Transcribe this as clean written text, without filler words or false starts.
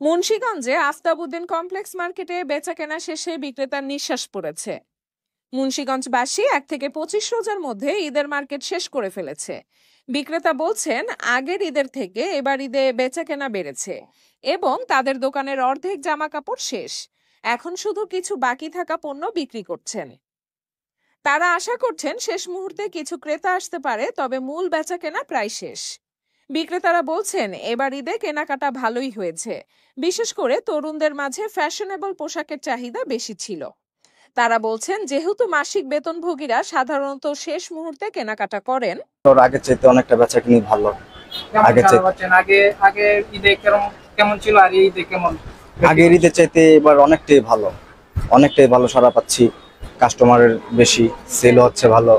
মুন্সিগঞ্জে Aftabuddin complex মার্কেটে বেচাকেনা শেষে বিক্রেতার নিঃশ্বাস পড়েছে। মুন্সিগঞ্জবাসী 1 থেকে 25 রোজার মধ্যে ঈদের মার্কেট শেষ করে ফেলেছে। বিক্রেতা বলছেন, আগের ঈদের থেকে এবার ঈদে বেচাকেনা বেড়েছে এবং তাদের দোকানের অর্ধেক জামা কাপড় শেষ। এখন শুধু কিছু বাকি থাকা পণ্য বিক্রি করছেন। তারা আশা করছেন শেষ মুহূর্তে কিছু ক্রেতা আসতে পারে, তবে মূল বেচাকেনা প্রায় শেষ। বিক্রেতারা বলছেন, এবার ঈদে কেনাকাটা ভালোই হয়েছে। বিশেষ করে তরুণদের মাঝে ফ্যাশনেবল পোশাকের চাহিদা বেশি ছিল। তারা বলছেন, যেহেতু মাসিক বেতনভোগীরা সাধারণত শেষ মুহূর্তে কেনাকাটা করেন, আগের চাইতে অনেকটা বেচাকেনি ভালো। আগে ঈদে কেমন ছিল আর ঈদে কেমন? আগের ঈদের চাইতে এবার অনেকটাই ভালো সাড়া পাচ্ছি। কাস্টমারের বেশি, সেল হচ্ছে ভালো।